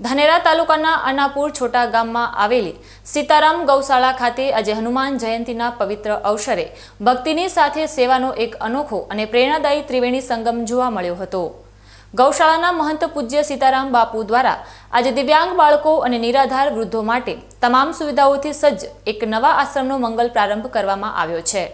ધાનેરા તાલુકાના અનાપુર છોટા ગામમાં આવેલી સીતારામ ગૌશાળા ખાતે આજે હનુમાન જયંતીના પવિત્ર અવસરે ભક્તિની સાથે સેવાનો એક અનોખો અને પ્રેરણાદાયી ત્રિવેણી સંગમ જોવા મળ્યો હતો। ગૌશાળાના મહંત પૂજ્ય સીતારામ બાપુ દ્વારા આજે દિવ્યાંગ બાળકો અને નિરાધાર વૃદ્ધો માટે તમામ સુવિધાઓથી સજ્જ એક નવા આશ્રમનો મંગલ પ્રારંભ કરવામાં આવ્યો છે।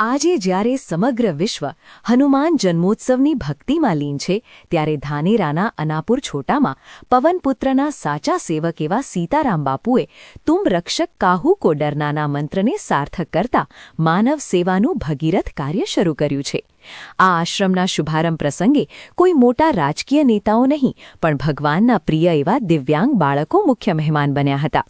આજે જ્યારે સમગ્ર વિશ્વ હનુમાન જન્મોત્સવની ભક્તિમાં લીન છે, ત્યારે ધાનેરાના અનાપુર છોટામાં પવનપુત્રના સાચા સેવક એવા સીતારામ બાપુએ તુમ રક્ષક કાહુ કો ડરનાના મંત્રને સાર્થક કરતા માનવ સેવાનું ભગીરથ કાર્ય શરૂ કર્યું છે। આ આશ્રમના શુભારંભ પ્રસંગે કોઈ મોટા રાજકીય નેતાઓ નહીં, પણ ભગવાનના પ્રિય એવા દિવ્યાંગ બાળકો મુખ્ય મહેમાન બન્યા હતા।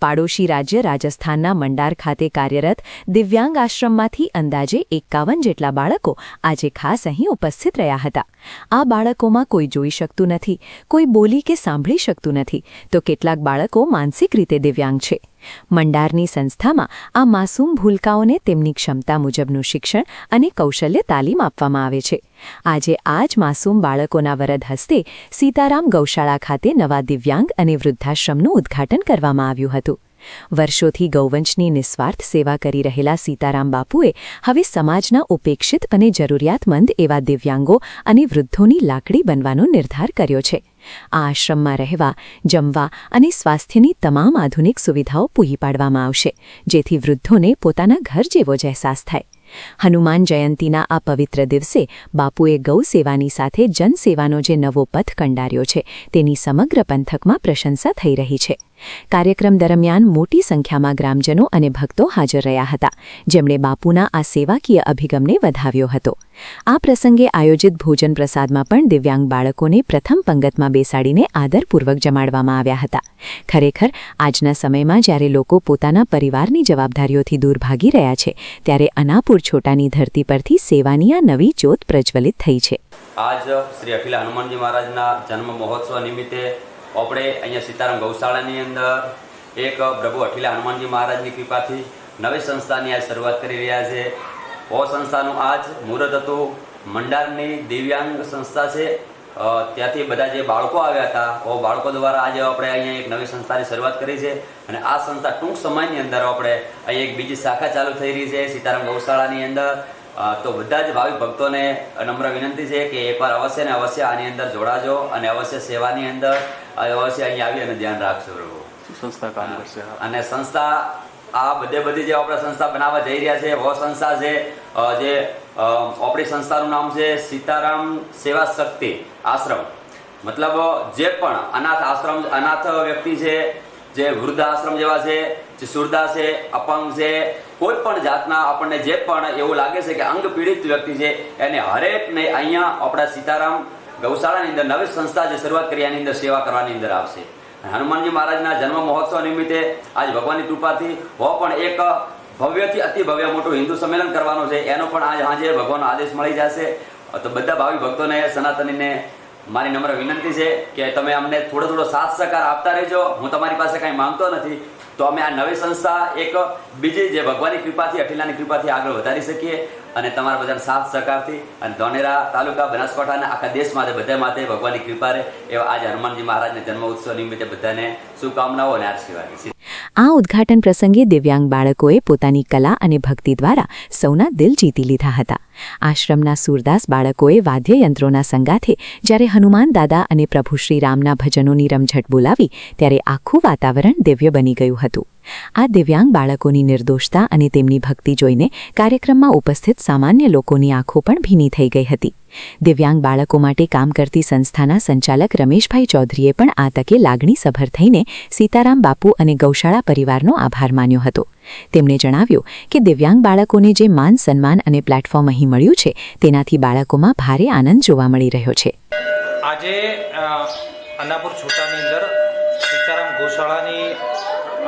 પાડોશી રાજ્ય રાજસ્થાનના મંડાર ખાતે કાર્યરત દિવ્યાંગ આશ્રમમાંથી અંદાજે 51 જેટલા બાળકો આજે ખાસ અહીં ઉપસ્થિત રહ્યા હતા। આ બાળકોમાં કોઈ જોઈ શકતું નથી, કોઈ બોલી કે સાંભળી શકતું નથી, તો કેટલાક બાળકો માનસિક રીતે દિવ્યાંગ છે। મંડારની સંસ્થામાં આ માસૂમ ભૂલકાઓને તેમની ક્ષમતા મુજબનું શિક્ષણ અને કૌશલ્ય તાલીમ આપવામાં આવે છે। આજે આ જ માસૂમ બાળકોના વરદ હસ્તે સીતારામ ગૌશાળા ખાતે નવા દિવ્યાંગ અને વૃદ્ધાશ્રમનું ઉદ્ઘાટન કરવામાં આવ્યું હતું। વર્ષોથી ગૌવંશની નિસ્વાર્થ સેવા કરી રહેલા સીતારામ બાપુએ હવે સમાજના ઉપેક્ષિત અને જરૂરિયાતમંદ એવા દિવ્યાંગો અને વૃદ્ધોની લાકડી બનવાનો નિર્ધાર કર્યો છે। આ આશ્રમમાં રહેવા, જમવા અને સ્વાસ્થ્યની તમામ આધુનિક સુવિધાઓ પૂરી પાડવામાં આવશે, જેથી વૃદ્ધોને પોતાના ઘર જેવો જ અહેસાસ થાય। હનુમાન જયંતીના આ પવિત્ર દિવસે બાપુએ ગૌ સેવાની સાથે જનસેવાનો જે નવો પથ કંડાર્યો છે, તેની સમગ્ર પંથકમાં પ્રશંસા થઈ રહી છે। કાર્યક્રમ દરમિયાન મોટી સંખ્યામાં ગ્રામજનો અને ભક્તો હાજર રહ્યા હતા, જેમણે બાપુના આ સેવાકીય અભિગમને વધાવ્યો હતો। આ પ્રસંગે આયોજિત ભોજન પ્રસાદમાં પણ દિવ્યાંગ બાળકોને પ્રથમ પંગતમાં બેસાડીને આદરપૂર્વક જમાડવામાં આવ્યા હતા। ખરેખર આજના સમયમાં જ્યારે લોકો પોતાના પરિવારની જવાબદારીઓથી દૂર ભાગી રહ્યા છે, ત્યારે અનાપુર છોટાની ધરતી પરથી સેવાની આ નવી જ્યોત પ્રજ્વલિત થઈ છે। આજ શ્રી અખિલ હનુમાનજી મહારાજના જન્મ મહોત્સવ નિમિત્તે આપણે અહીંયા સીતારામ ગૌશાળાની અંદર એક પ્રભુ અખિલ હનુમાનજી મહારાજની કૃપાથી નવી સંસ્થાની આજ શરૂઆત કરી રહ્યા છે। ઓ સંસ્થાનું આજ મુહૂર્ત હતું। મંડારની દિવ્યાંગ સંસ્થા છે, ત્યાંથી બધા જે બાળકો આવ્યા હતા, ઓ બાળકો દ્વારા આજે આપણે અહીંયા એક નવી સંસ્થાની શરૂઆત કરી છે, અને આ સંસ્થા ટૂંક સમયની અંદર આપણે અહીં એક બીજી શાખા ચાલુ થઈ રહી છે સીતારામ ગૌશાળાની અંદર। તો બધા જ ભાવિક ભક્તોને નમ્ર વિનંતી છે કે એકવાર અવશ્ય ને અવશ્ય આની અંદર જોડાજો અને અવશ્ય સેવાની અંદર અવશ્ય અહીં આવી અને ધ્યાન રાખજો। સંસ્થા કામ કરશે અને સંસ્થા આ બધી જે આપણે સંસ્થા બનાવવા જઈ રહ્યા છે, વો સંસ્થા છે જે આપણી સંસ્થાનું નામ છે સીતારામ સેવા શક્તિ આશ્રમ। મતલબ જે પણ અનાથ વ્યક્તિ છે, જે વૃદ્ધ આશ્રમ જેવા છે, જે સુરદા છે, અપંગ છે, કોઈ પણ જાતના આપણને જે પણ એવું લાગે છે કે અંગ પીડિત વ્યક્તિ છે, એને હરેકને અહીંયા આપણા સીતારામ ગૌશાળાની અંદર નવી સંસ્થા જે શરૂઆત કરી એની અંદર સેવા કરવાની અંદર આવશે। હનુમાનજી મહારાજના જન્મ મહોત્સવ નિમિત્તે આજ ભગવાનની કૃપાથી વો પણ એક ભવ્યથી અતિ ભવ્ય મોટું હિન્દુ સંમેલન કરવાનું છે. એનો પણ આજ સાંજે ભગવાનનો આદેશ મળી જશે. તો બધા ભાવિ ભક્તોને સનાતનીને મારી નમ્ર વિનંતી છે કે તમે અમને થોડો સાથ સહકાર આપતા રહેજો. હું તમારી પાસે કાંઈ માંગતો નથી. તો અમે આ નવી સંસ્થા એક બીજી જે ભગવાનની કૃપાથી અઠીલાની કૃપાથી આગળ વધારી શકીએ અને તમારા બધાના સાથ સહકારથી અને ધોનેરા તાલુકા બનાસકાંઠાના આખા દેશ માટે બધા માટે ભગવાનની કૃપા રહે એવા આજે હનુમાનજી મહારાજના જન્મ ઉત્સવ નિમિત્તે બધાને શુભકામનાઓ અને આશીર્વાદ. આ ઉદ્ઘાટન પ્રસંગે દિવ્યાંગ બાળકોએ પોતાની કલા અને ભક્તિ દ્વારા સૌના દિલ જીતી લીધા હતા. આશ્રમના સૂરદાસ બાળકોએ વાદ્યયંત્રોના સંગાથે જ્યારે હનુમાન દાદા અને પ્રભુ શ્રીરામના ભજનોની રમઝટ બોલાવી ત્યારે આખું વાતાવરણ દિવ્ય બની ગયું હતું. આ દિવ્યાંગ બાળકોની નિર્દોષતા અને તેમની ભક્તિ જોઈને કાર્યક્રમમાં ઉપસ્થિત સામાન્ય લોકોની આંખો પણ ભીની થઈ ગઈ હતી. દિવ્યાંગ બાળકો માટે કામ કરતી સંસ્થાના સંચાલક રમેશભાઈ ચૌધરીએ પણ આ તકે લાગણીસભર થઈને સીતારામ બાપુ અને ગૌશાળા પરિવારનો આભાર માન્યો હતો. તેમણે જણાવ્યું કે દિવ્યાંગ બાળકોને જે માન સન્માન અને પ્લેટફોર્મ અહીં મળ્યું છે તેનાથી બાળકોમાં ભારે આનંદ જોવા મળી રહ્યો છે. આજે અનાપુર છોટાની અંદર સીતારામ ગૌશાળાની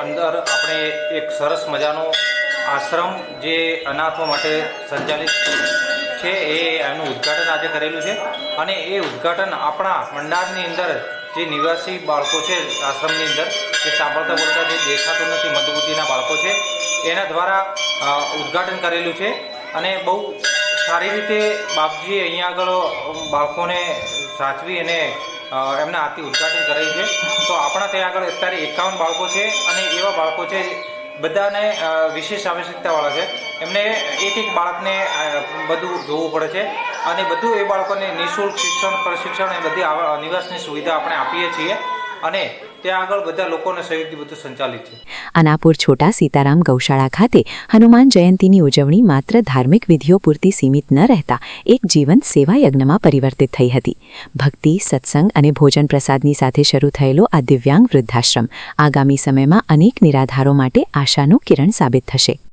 અંદર આપણે એક સરસ મજાનો આશ્રમ જે અનાથો માટે સંચાલિત છે એનું ઉદ્ઘાટન આજે કરેલું છે. અને એ ઉદ્ઘાટન આપણા મંડારની અંદર જે નિવાસી બાળકો છે આશ્રમની અંદર જે સાંભળતા બોલતા જે દેખાતું નથી મંદબુદ્ધિના બાળકો છે એના દ્વારા ઉદ્ઘાટન કરેલું છે. અને બહુ સારી રીતે બાપજીએ અહીંયા આગળ બાળકોને સાચવી અને એમના હાથથી ઉદ્ઘાટન કરેલું છે. તો આપણા ત્યાં આગળ અત્યારે 51 બાળકો છે અને એવા બાળકો છે બધાને વિશેષ આવશ્યકતાવાળા છે. એમને એક બાળકને બધું જોવું પડે છે અને બધું એ બાળકોને નિઃશુલ્ક શિક્ષણ પ્રશિક્ષણ એ બધી નિવાસની સુવિધા આપણે આપીએ છીએ અને ત્યાં આગળ બધા લોકોને સહયોગથી બધું સંચાલિત છે. અનાપુર છોટા સીતારામ ગૌશાળા ખાતે હનુમાન જયંતીની ઉજવણી માત્ર ધાર્મિક વિધિઓ પૂરતી સીમિત ન રહેતા એક જીવંત સેવા યજ્ઞમાં પરિવર્તિત થઈ હતી. ભક્તિ, સત્સંગ અને ભોજન પ્રસાદની સાથે શરૂ થયેલો આ દિવ્યાંગ વૃદ્ધાશ્રમ આગામી સમયમાં અનેક નિરાધારો માટે આશાનું કિરણ સાબિત થશે.